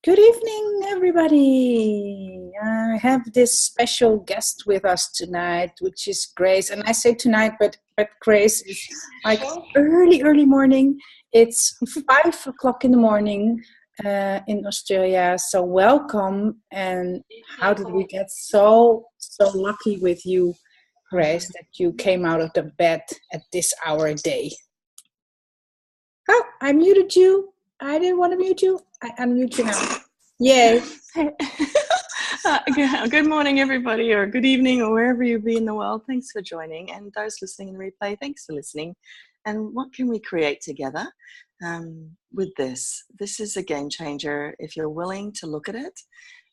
Good evening, everybody. I have this special guest with us tonight, which is Grace. And I say tonight, but Grace is like early morning. It's 5 o'clock in the morning in Australia. So welcome. And how did we get so lucky with you, Grace, that you came out of the bed at this hour a day? Oh, I muted you. I didn't want to mute you. I unmute you now. Yay. Good morning, everybody, or good evening, or wherever you be in the world. Thanks for joining. And those listening in the replay, thanks for listening. And what can we create together with this? This is a game changer. If you're willing to look at it,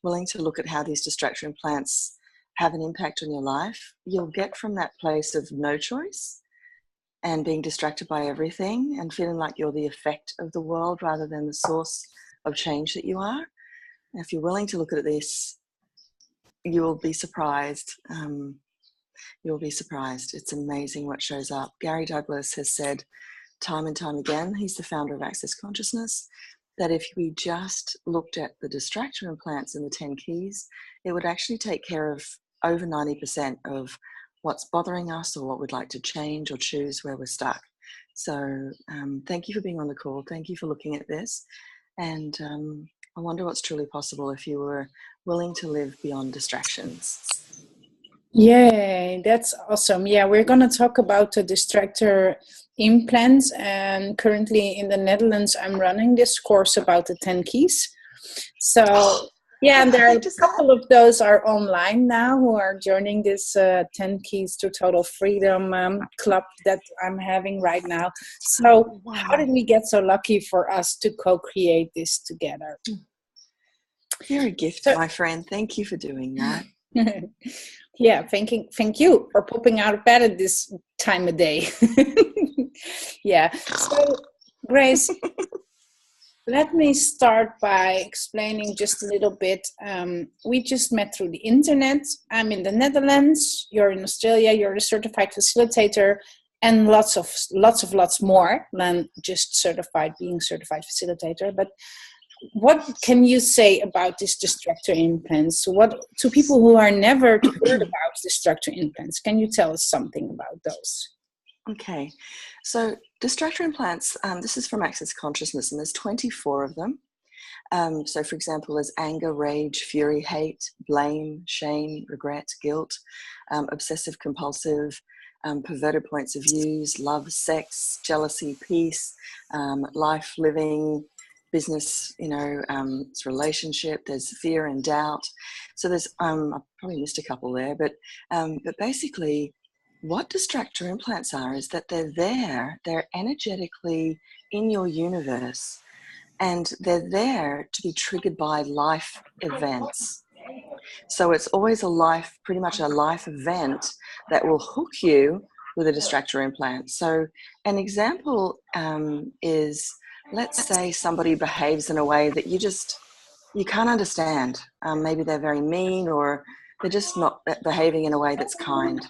willing to look at how these distractor implants have an impact on your life, you'll get from that place of no choice and being distracted by everything and feeling like you're the effect of the world rather than the source of change that you are. If you're willing to look at this, you will be surprised. You'll be surprised. It's amazing what shows up. Gary Douglas has said time and time again, he's the founder of Access Consciousness, that if we just looked at the distractor implants and the 10 keys, it would actually take care of over 90% of what's bothering us or what we'd like to change or choose where we're stuck. So thank you for being on the call. Thank you for looking at this. And I wonder what's truly possible if you were willing to live beyond distractions. Yay, that's awesome. Yeah, we're going to talk about the distractor implants. And currently in the Netherlands, I'm running this course about the 10 keys. So yeah, and there are a couple of those are online now who are joining this 10 Keys to Total Freedom club that I'm having right now. So how did we get so lucky for us to co-create this together? You're a gift, my friend. Thank you for doing that. Yeah, thank you for popping out of bed at this time of day. Yeah, so Grace, let me start by explaining just a little bit. We just met through the internet. I'm in the Netherlands. You're in Australia. You're a certified facilitator, and lots more than just being certified facilitator. But what can you say about these distractor implants? What to people who are never heard about distractor implants? Can you tell us something about those? Okay, so distractor implants, this is from Access Consciousness, and there's 24 of them. So for example, there's anger, rage, fury, hate, blame, shame, regret, guilt, obsessive compulsive, perverted points of views, love, sex, jealousy, peace, life, living, business, it's relationship, there's fear and doubt. So there's, I probably missed a couple there, but basically, what distractor implants are is that they're energetically in your universe, and they're there to be triggered by life events. So it's always pretty much a life event that will hook you with a distractor implant. So an example is, let's say somebody behaves in a way that you can't understand. Maybe they're very mean, or they're just not behaving in a way that's kind.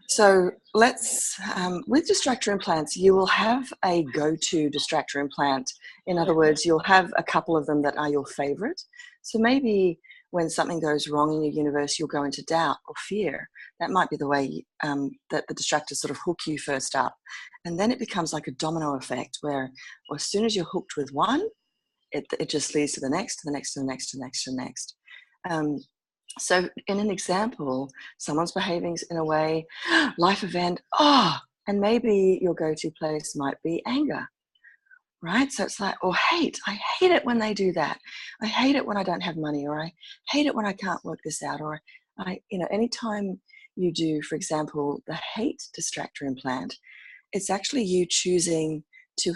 So with distractor implants, you will have a go-to distractor implant. In other words, you'll have a couple of them that are your favorite. So maybe when something goes wrong in your universe, you'll go into doubt or fear. That might be the way that the distractors sort of hook you first up. And then it becomes like a domino effect where as soon as you're hooked with one, it just leads to the next, to the next, to the next, to the next, to the next. So in an example, someone's behaving in a way, life event, and maybe your go-to place might be anger, right? So it's like, or hate. I hate it when they do that. I hate it when I don't have money, or I hate it when I can't work this out, or anytime you do, for example, the hate distractor implant, it's actually you choosing to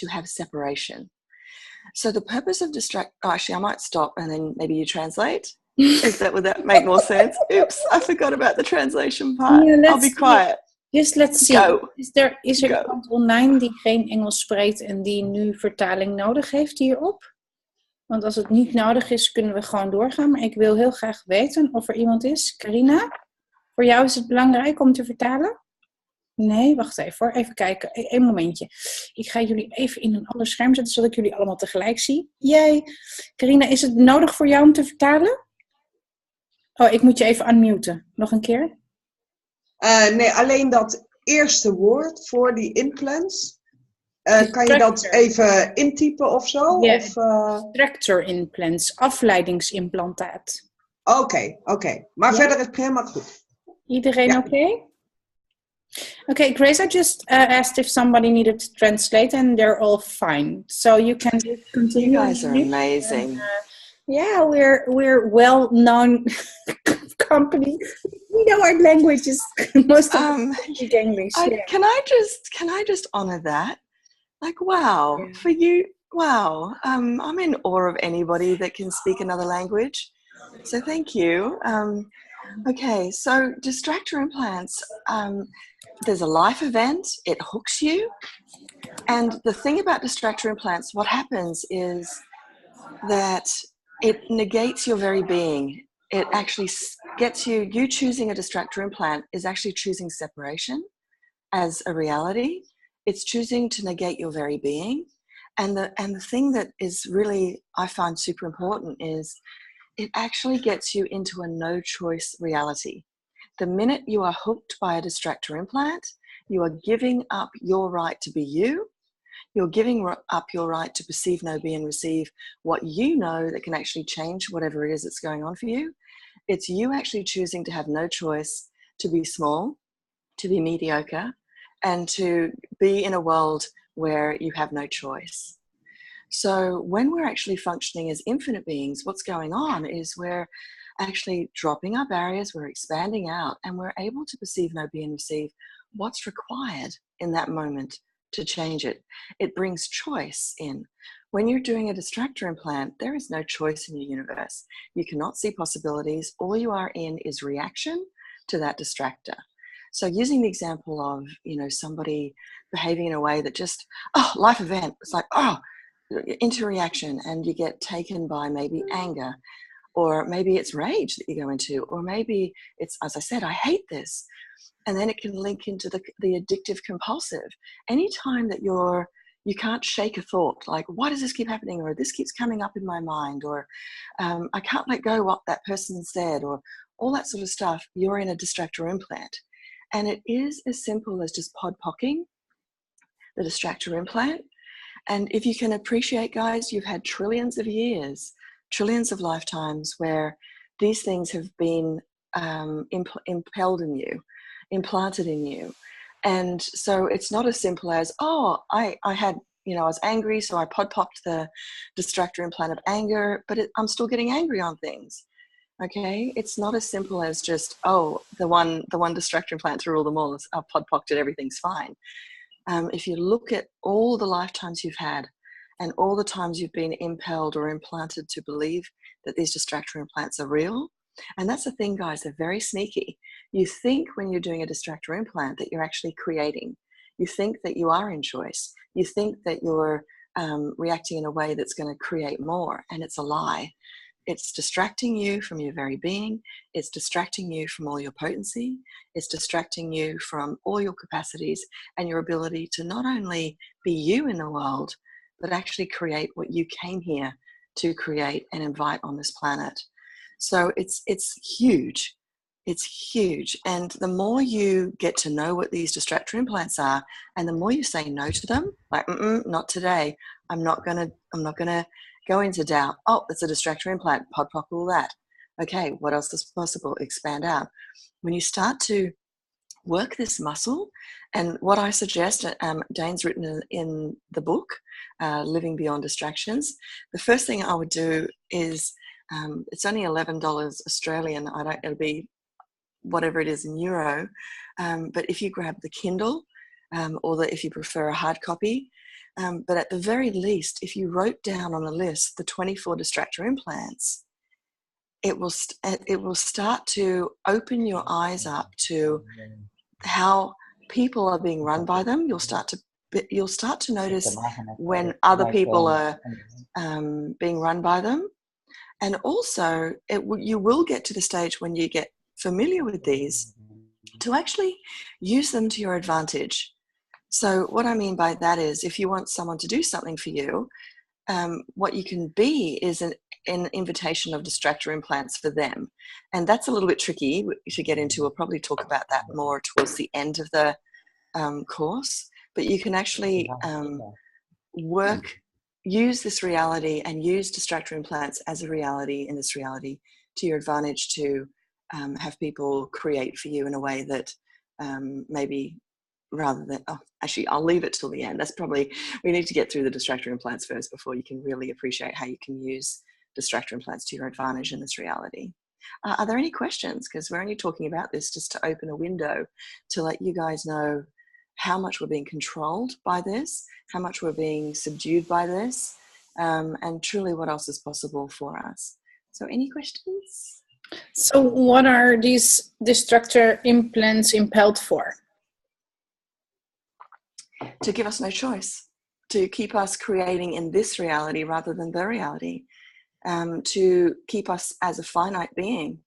have separation. So the purpose of actually, I might stop and then maybe you translate. Would that make more sense? Oops, I forgot about the translation part. Yeah, I'll be quiet. Let's see. Go. Is er iemand online die geen Engels spreekt en die nu vertaling nodig heeft hierop? Want als het niet nodig is, kunnen we gewoon doorgaan. Maar ik wil heel graag weten of er iemand is. Carina, voor jou is het belangrijk om te vertalen? Nee, wacht even hoor. Even kijken. Eén momentje. Ik ga jullie even in een ander scherm zetten, zodat ik jullie allemaal tegelijk zie. Jij, Carina, is het nodig voor jou om te vertalen? Oh, ik moet je even unmuten. Nog een keer? Nee, alleen dat eerste woord voor die implants. Kan je dat even intypen of zo? Ja, Of, Distractor Implants, afleidingsimplantaat. Oké. Maar verder is het helemaal goed. Iedereen oké? Okay, Grace, I just asked if somebody needed to translate, and they're all fine. So you can just continue. You guys are amazing. And, yeah, we're well-known company. We know our languages. Most of them speak English. Can I just honor that? Like, wow, for you, wow. I'm in awe of anybody that can speak another language. So thank you. Okay, so distractor implants. There's a life event, it hooks you. And the thing about distractor implants, what happens is that it negates your very being. It actually gets you choosing a distractor implant is actually choosing separation as a reality. It's choosing to negate your very being. And the thing that is really, I find super important is it actually gets you into a no choice reality. The minute you are hooked by a distractor implant, you are giving up your right to be you. You're giving up your right to perceive, know, be, and receive what you know that can actually change whatever it is that's going on for you. It's you actually choosing to have no choice, to be small, to be mediocre, and to be in a world where you have no choice. So when we're actually functioning as infinite beings, what's going on is we're actually dropping our barriers, we're expanding out, and we're able to perceive, know, be, and receive what's required in that moment to change it. It brings choice in. When you're doing a distractor implant, there is no choice in your universe. You cannot see possibilities. All you are in is reaction to that distractor. So using the example of, somebody behaving in a way that just, life event, it's like, into reaction, and you get taken by maybe anger, or maybe it's rage that you go into, or maybe it's, as I said, I hate this. And then it can link into the addictive compulsive. Anytime that you can't shake a thought, like, why does this keep happening? Or this keeps coming up in my mind, or I can't let go what that person said, or all that sort of stuff, you're in a distractor implant. And it is as simple as just podpocking the distractor implant. And if you can appreciate, guys, you've had trillions of years, trillions of lifetimes where these things have been impelled in you, implanted in you. And so it's not as simple as, I had, I was angry, so I podpocked the distractor implant of anger, but I'm still getting angry on things. Okay, it's not as simple as just, the one distractor implant through all them all, I've podpocked it, everything's fine. If you look at all the lifetimes you've had and all the times you've been impelled or implanted to believe that these distractor implants are real, and that's the thing, guys, they're very sneaky. You think when you're doing a distractor implant that you're actually creating. You think that you are in choice. You think that you're reacting in a way that's going to create more, and it's a lie. It's distracting you from your very being. It's distracting you from all your potency. It's distracting you from all your capacities and your ability to not only be you in the world, but actually create what you came here to create and invite on this planet. So it's huge. It's huge. And the more you get to know what these distractor implants are, and the more you say no to them, like, not today. I'm not gonna go into doubt. It's a distractor implant, podpock all that. Okay, what else is possible? Expand out. When you start to work this muscle, and what I suggest, Dane's written in the book, Living Beyond Distractions, the first thing I would do is, it's only $11 Australian. It'll be whatever it is in euro. But if you grab the Kindle, or if you prefer a hard copy, but at the very least, if you wrote down on a list the 24 distractor implants, it will start to open your eyes up to how people are being run by them. You'll start to notice when other people are being run by them, and also you will get to the stage when you get familiar with these, to actually use them to your advantage. So what I mean by that is, if you want someone to do something for you, what you can be is an invitation of distractor implants for them. And that's a little bit tricky to get into. We'll probably talk about that more towards the end of the course. But you can actually use this reality and use distractor implants as a reality in this reality to your advantage, to have people create for you in a way that maybe, rather than, actually I'll leave it till the end. That's probably, we need to get through the distractor implants first before you can really appreciate how you can use distractor implants to your advantage in this reality. Are there any questions? Because we're only talking about this just to open a window to let you guys know how much we're being controlled by this, how much we're being subdued by this, and truly what else is possible for us. So any questions? So what are these distractor implants impelled for? To give us no choice, to keep us creating in this reality rather than the reality, to keep us as a finite being.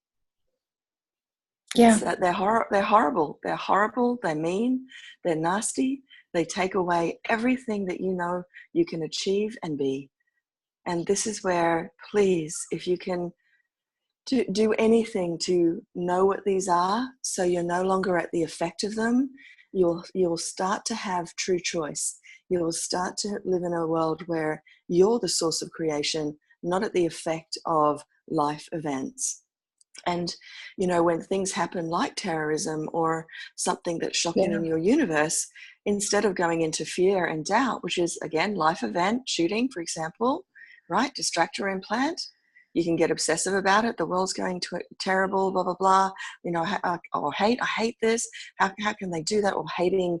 Yeah. So they're horrible, they're mean, they're nasty, they take away everything that you know you can achieve and be. And this is where, please, if you can do anything to know what these are, so you're no longer at the effect of them, you'll start to have true choice. You'll start to live in a world where you're the source of creation, not at the effect of life events. And, you know, when things happen like terrorism or something that's shocking in your universe, instead of going into fear and doubt, which is, again, life event, shooting, for example, right? Distractor implant. You can get obsessive about it. The world's going to terrible, blah, blah, blah. You know, or hate, I hate this. How can they do that? Or hating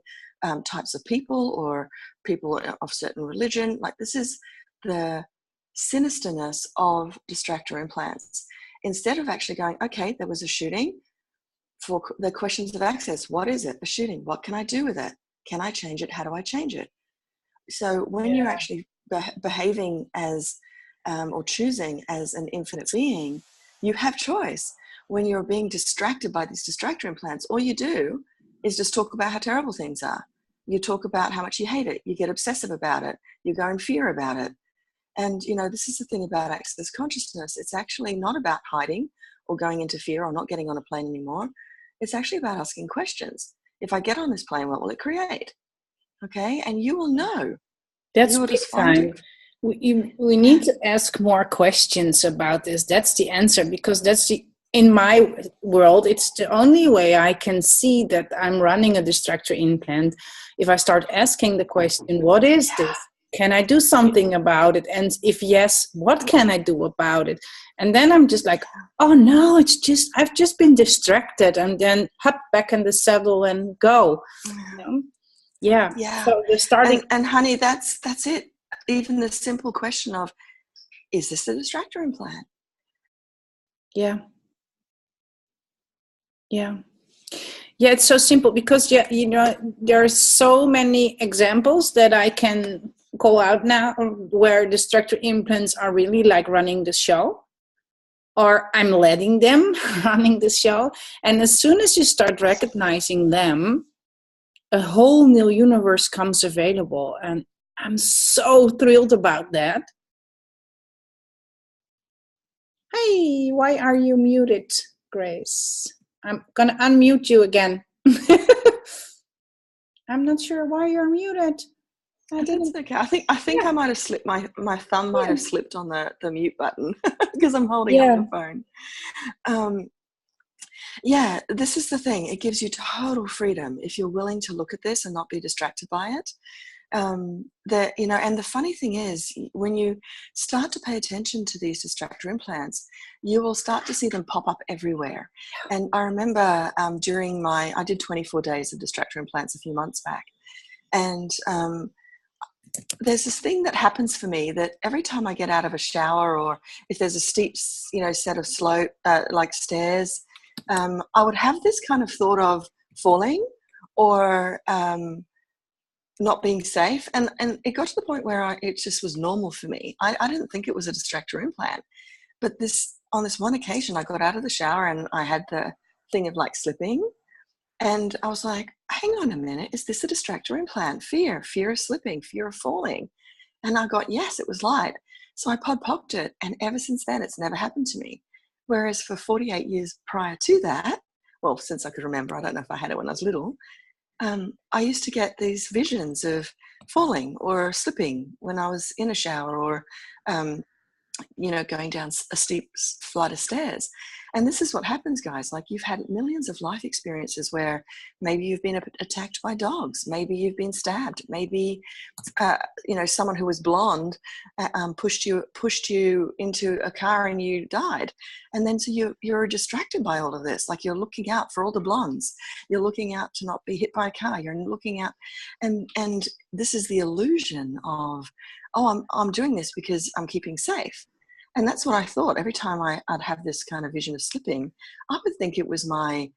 types of people or people of certain religion. Like, this is the sinisterness of distractor implants. Instead of actually going, okay, there was a shooting, for the questions of access. What is it? A shooting. What can I do with it? Can I change it? How do I change it? So when you're actually behaving as or choosing as an infinite being, you have choice. When you're being distracted by these distractor implants, all you do is just talk about how terrible things are. You talk about how much you hate it. You get obsessive about it. You go in fear about it. And, you know, this is the thing about access consciousness. It's actually not about hiding or going into fear or not getting on a plane anymore. It's actually about asking questions. If I get on this plane, what will it create? Okay, and you will know. That's big time. We need to ask more questions about this. That's the answer, because in my world, it's the only way I can see that I'm running a distractor implant. If I start asking the question, what is this? Can I do something about it? And if yes, what can I do about it? And then I'm just like, oh no, I've just been distracted, and then hop back in the saddle and go. You know? Yeah. So we're starting. And honey, that's it. Even the simple question of, is this a distractor implant? Yeah. It's so simple, because you know, there are so many examples that I can call out now where distractor implants are really like running the show, or I'm letting them running the show. And as soon as you start recognizing them, a whole new universe comes available. And I'm so thrilled about that. Hey, why are you muted, Grace? I'm gonna unmute you again. I'm not sure why you're muted. That's okay. I think I might have slipped my thumb might have slipped on the mute button because I'm holding up the phone. This is the thing. It gives you total freedom if you're willing to look at this and not be distracted by it. That, you know, and the funny thing is, when you start to pay attention to these distractor implants, you will start to see them pop up everywhere. And I remember I did 24 days of distractor implants a few months back, and there's this thing that happens for me that every time I get out of a shower, or if there's a steep, you know, set of slope like stairs, I would have this kind of thought of falling or not being safe, and it got to the point where it just was normal for me. I didn't think it was a distractor implant, but on this one occasion, I got out of the shower and I had the thing of like slipping, And I was like, hang on a minute, is this a distractor implant? Fear of slipping, fear of falling. And I got, yes, it was light. So I popped it. And ever since then, it's never happened to me. Whereas for 48 years prior to that, well, since I could remember, I don't know if I had it when I was little, I used to get these visions of falling or slipping when I was in a shower or, going down a steep flight of stairs. And this is what happens, guys. Like, you've had millions of life experiences where maybe you've been attacked by dogs, maybe you've been stabbed, maybe someone who was blonde pushed you into a car and you died. And then so you're distracted by all of this. Like, you're looking out for all the blondes, you're looking out to not be hit by a car, you're looking out, and this is the illusion of, oh, I'm doing this because I'm keeping safe. And that's what I thought. Every time I'd have this kind of vision of slipping, I would think it was my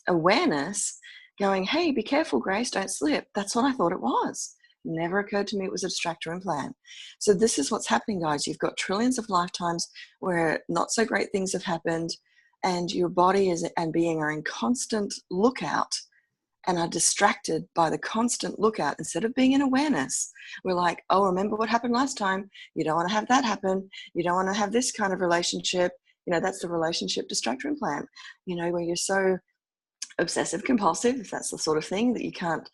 awareness going, hey, be careful, Grace, don't slip. That's what I thought it was. Never occurred to me it was a distractor implant. So this is what's happening, guys. You've got trillions of lifetimes where not so great things have happened, and your body and being are in constant lookout and are distracted by the constant lookout. Instead of being in awareness, we're like, oh, remember what happened last time? You don't want to have that happen. You don't want to have this kind of relationship. That's the relationship distractor implant, where you're so obsessive compulsive, if that's the sort of thing that you can't,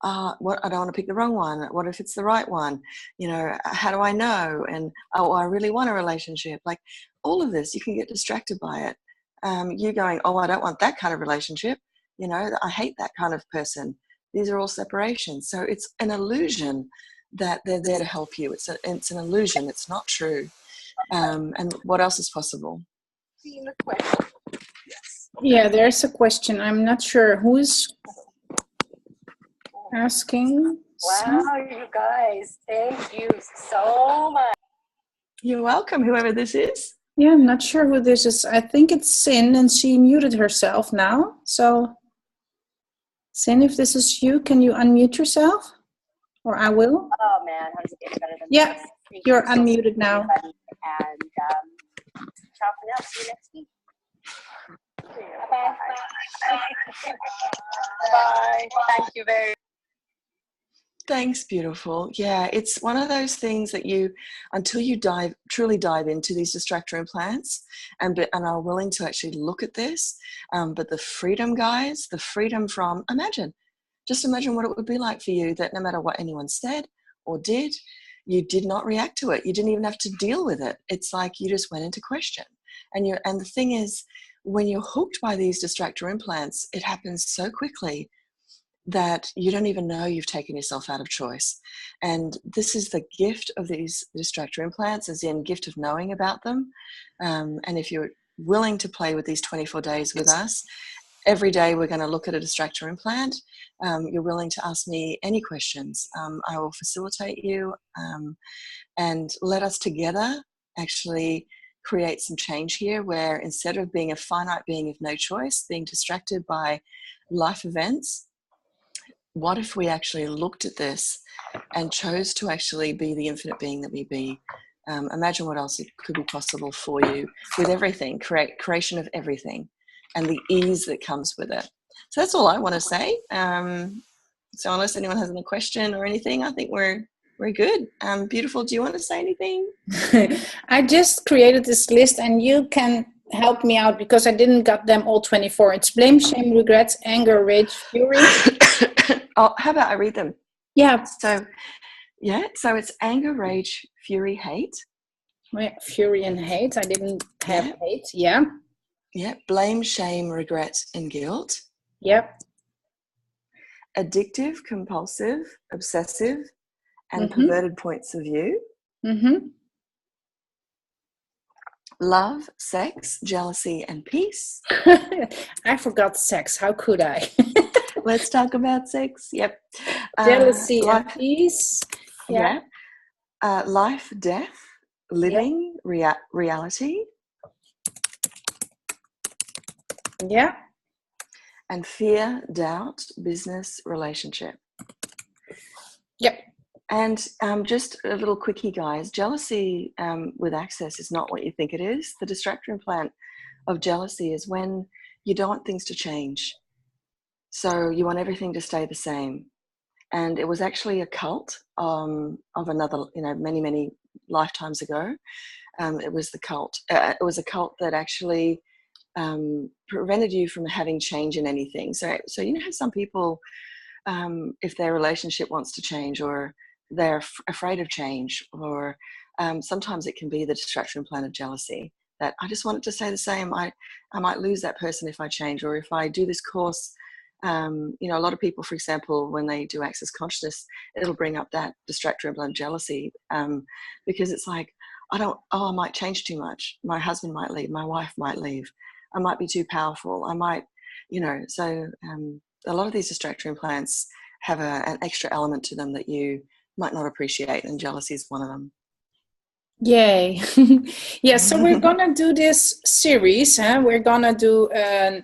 I don't want to pick the wrong one. What if it's the right one? How do I know? And, oh, I really want a relationship. Like, all of this, you can get distracted by it. You going, oh, I don't want that kind of relationship. I hate that kind of person. These are all separations. So it's an illusion that they're there to help you. It's an illusion. It's not true. And what else is possible? Yeah, there's a question. I'm not sure who is asking. Wow, you guys, thank you so much. You're welcome, whoever this is. Yeah, I'm not sure who this is. I think it's Sin, and she muted herself now. So, Sin, if this is you, can you unmute yourself? Or I will. Oh, man, how does it get better than yeah, this? You're unmuted now. And ciao for now. See you next week. Bye. Bye. Thank you very much. Thanks, beautiful. Yeah, it's one of those things that until you truly dive into these distractor implants and are willing to actually look at this, but the freedom, guys, the freedom from, just imagine what it would be like for you that no matter what anyone said or did, you did not react to it. You didn't even have to deal with it. It's like you just went into question. And the thing is, when you're hooked by these distractor implants, it happens so quickly that you don't even know you've taken yourself out of choice. And this is the gift of these distractor implants, as in gift of knowing about them. And if you're willing to play with these 24 days with us, every day we're going to look at a distractor implant. You're willing to ask me any questions. I will facilitate you and let us together actually create some change here, where instead of being a finite being of no choice, being distracted by life events, what if we actually looked at this and chose to actually be the infinite being that we be? Imagine what else it could be possible for you with everything, creation of everything, and the ease that comes with it. So that's all I want to say. So unless anyone has any question or anything, I think we're good. Beautiful, do you want to say anything? I just created this list, and you can help me out because I didn't got them all 24. It's blame, shame, regrets, anger, rage, fury. Oh, how about I read them? Yeah. So it's anger, rage, fury, hate. Fury and hate. I didn't have hate. Yeah. Yeah. Blame, shame, regret, and guilt. Yep. Addictive, compulsive, obsessive, and perverted points of view. Mm-hmm. Love, sex, jealousy, and peace. I forgot sex. How could I? Let's talk about sex. Yep. Jealousy and peace. Yeah. Life, death, living, reality. Yeah. And fear, doubt, business, relationship. Yep. And just a little quickie, guys. Jealousy with access is not what you think it is. The distractor implant of jealousy is when you don't want things to change. So you want everything to stay the same. And it was actually a cult of another, many, many lifetimes ago. It was the cult. It was a cult that actually prevented you from having change in anything. So how some people, if their relationship wants to change, or they're afraid of change, or sometimes it can be the distraction implant of jealousy, that I just want it to stay the same. I might lose that person if I change, or if I do this course. A lot of people, for example, when they do access consciousness, it'll bring up that distractor implant jealousy, because it's like, I might change too much. My husband might leave. My wife might leave. I might be too powerful. I might, so a lot of these distractor implants have an extra element to them that you might not appreciate, and jealousy is one of them. Yay. Yeah, so we're gonna do this series. We're gonna do a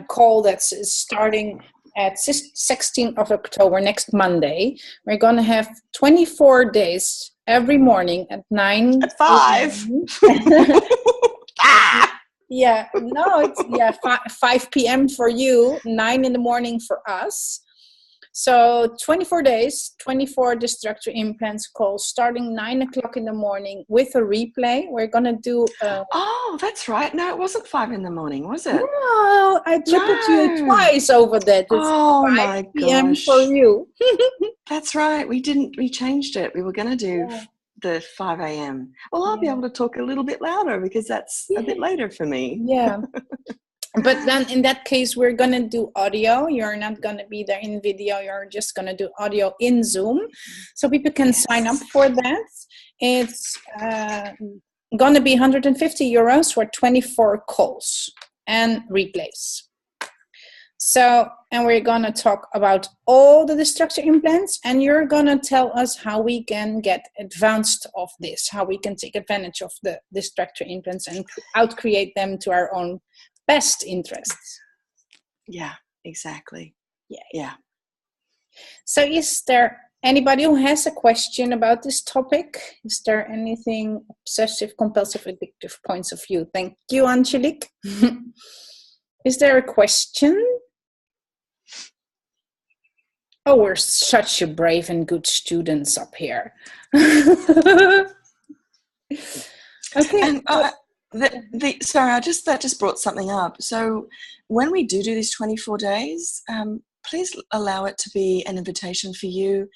call that's starting at 16th of October, next Monday. We're gonna have 24 days every morning at 9 at 5. Yeah, no, it's 5 p.m. for you, 9 in the morning for us. So 24 days, 24 Distractor Implants calls starting 9 o'clock in the morning with a replay. We're going to do... oh, that's right. No, it wasn't 5 in the morning, was it? No, I tripled you twice over that. It's 5 p.m. gosh. for you. That's right. We changed it. We were going to do the 5 a.m. Well, I'll be able to talk a little bit louder because that's a bit later for me. Yeah. But then in that case, we're going to do audio. You're not going to be there in video. You're just going to do audio in Zoom. So people can sign up for that. It's going to be 150 euros for 24 calls and replays. So, and we're going to talk about all the Distractor implants, and you're going to tell us how we can get advanced of this, how we can take advantage of the Distractor implants and out-create them to our own best interests. Yeah, exactly. Yeah. So is there anybody who has a question about this topic? Is there anything obsessive, compulsive, addictive points of view? Thank you, Angelique. Is there a question? Oh, we're such a brave and good students up here. Okay. And, sorry, that just brought something up. So when we do these 24 days, please allow it to be an invitation for you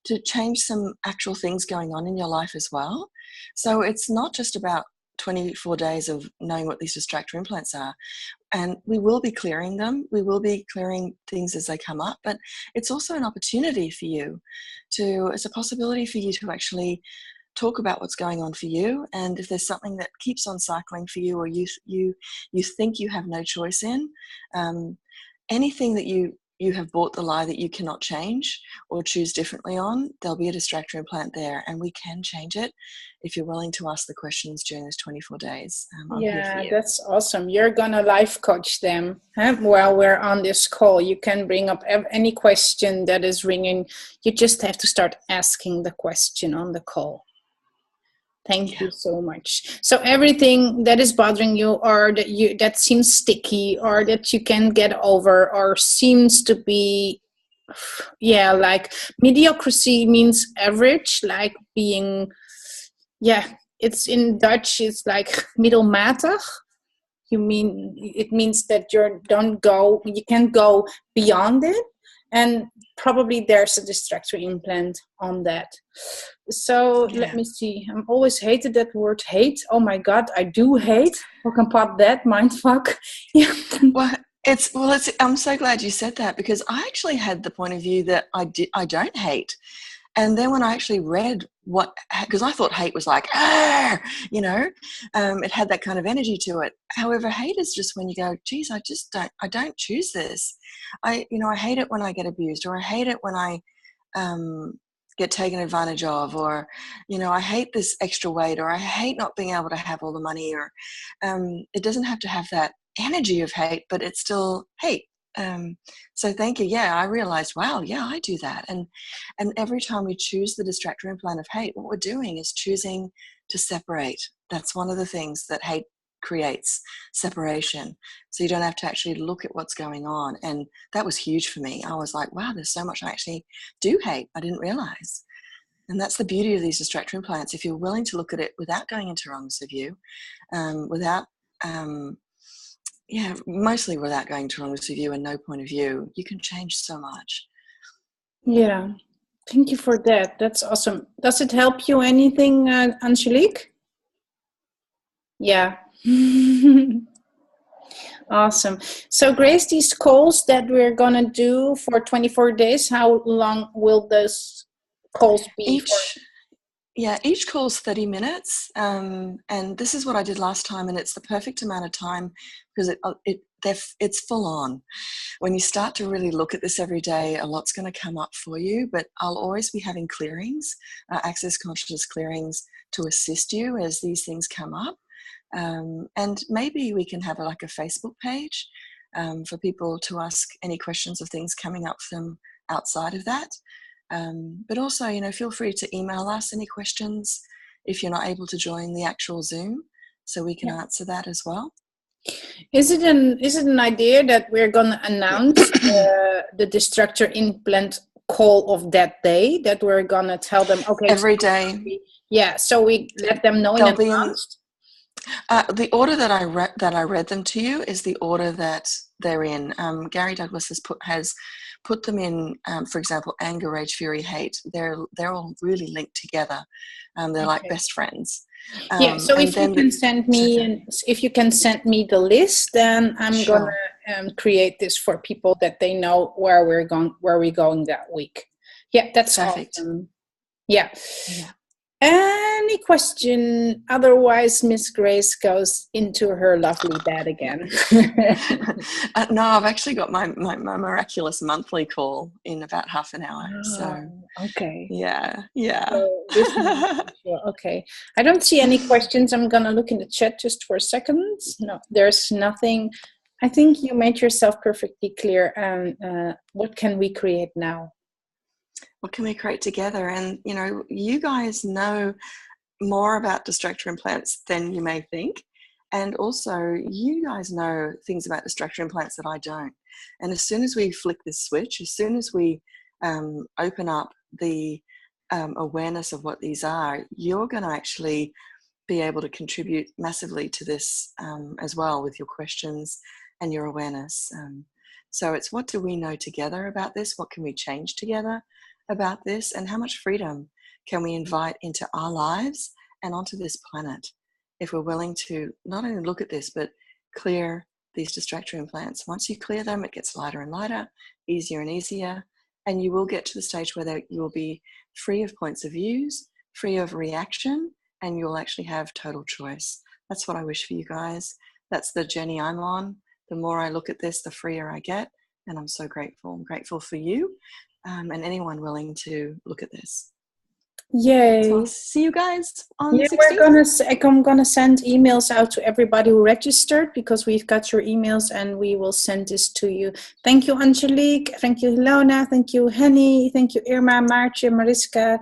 to change some actual things going on in your life as well. So it's not just about 24 days of knowing what these distractor implants are. And we will be clearing them. We will be clearing things as they come up. But it's also an opportunity for you it's a possibility for you to actually talk about what's going on for you. And if there's something that keeps on cycling for you, or you think you have no choice in, anything that you have bought the lie that you cannot change or choose differently on, there'll be a distractor implant there, and we can change it if you're willing to ask the questions during those 24 days. I'm here for you. That's awesome. You're gonna life coach them while we're on this call. You can bring up any question that is ringing. You just have to start asking the question on the call. Thank you so much. So everything that is bothering you, or that seems sticky, or that you can get over, or seems to be, like mediocrity means average, like being, it's in Dutch, it's like middelmatig. It means that you can't go beyond it. And probably there's a distractor implant on that. So let me see. I'm always hated that word hate. Oh my God, I do hate. How can pop that mindfuck? Yeah. Well, I'm so glad you said that, because I actually had the point of view that I don't hate. And then when I actually read because I thought hate was like, it had that kind of energy to it. However, hate is just when you go, geez, I don't choose this. I hate it when I get abused, or I hate it when I get taken advantage of, or, I hate this extra weight, or I hate not being able to have all the money, or it doesn't have to have that energy of hate, but it's still hate. So thank you. Yeah, I realized, wow, I do that. And every time we choose the distractor implant of hate, what we're doing is choosing to separate. That's one of the things that hate creates separation. So you don't have to actually look at what's going on. And that was huge for me. I was like, wow, there's so much I actually do hate. I didn't realize. And that's the beauty of these distractor implants. If you're willing to look at it without going into wrongness of view, mostly without going to wrongness of view and no point of view, you can change so much. Yeah. Thank you for that. That's awesome. Does it help you anything, Angelique? Yeah. Awesome. So Grace, these calls that we're going to do for 24 days, how long will those calls be? Each call's 30 minutes. And this is what I did last time, and it's the perfect amount of time because it's full on. When you start to really look at this every day, a lot's going to come up for you, but I'll always be having clearings, access consciousness clearings to assist you as these things come up. And maybe we can have a Facebook page for people to ask any questions of things coming up for them outside of that. But also, feel free to email us any questions if you're not able to join the actual Zoom, so we can answer that as well. Is it an idea that we're going to announce the Distractor implant call of that day, that we're going to tell them, okay, every day? Yeah, so we let them know in advance. The order that I read them to you is the order that they're in. Gary Douglas has put them in. For example, anger, rage, fury, hate. They're all really linked together. They're like best friends. So if you can send me the list, then I'm gonna create this for people that they know where we're going that week. Yeah, that's perfect. Awesome. Yeah. Any question? Otherwise, Miss Grace goes into her lovely bed again. No, I've actually got my miraculous monthly call in about half an hour. So okay. Yeah. So okay. I don't see any questions. I'm gonna look in the chat just for a second. No, there's nothing. I think you made yourself perfectly clear. What can we create now? What can we create together? And you guys know more about distractor implants than you may think, and also you guys know things about distractor implants that I don't. And as soon as we flick this switch, as soon as we open up the awareness of what these are, you're going to actually be able to contribute massively to this as well with your questions and your awareness. So it's, what do we know together about this? What can we change together about this? And how much freedom can we invite into our lives and onto this planet if we're willing to not only look at this, but clear these distractor implants. Once you clear them, it gets lighter and lighter, easier and easier, and you will get to the stage where you will be free of points of views, free of reaction, and you'll actually have total choice. That's what I wish for you guys. That's the journey I'm on. The more I look at this, the freer I get, and I'm so grateful. I'm grateful for you and anyone willing to look at this. Yay. So I'll see you guys on the 16th. I'm gonna send emails out to everybody who registered, because we've got your emails and we will send this to you. Thank you, Angelique. Thank you, Ilona. Thank you, Henny. Thank you, Irma, Maartje, Mariska,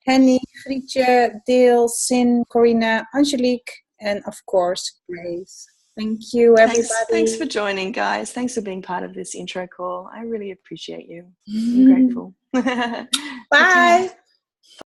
Henny, Frietje, Dale, Sin, Corina, Angelique, and of course, Grace. Thank you, everybody. Thanks for joining, guys. Thanks for being part of this intro call. I really appreciate you. I'm grateful. Bye.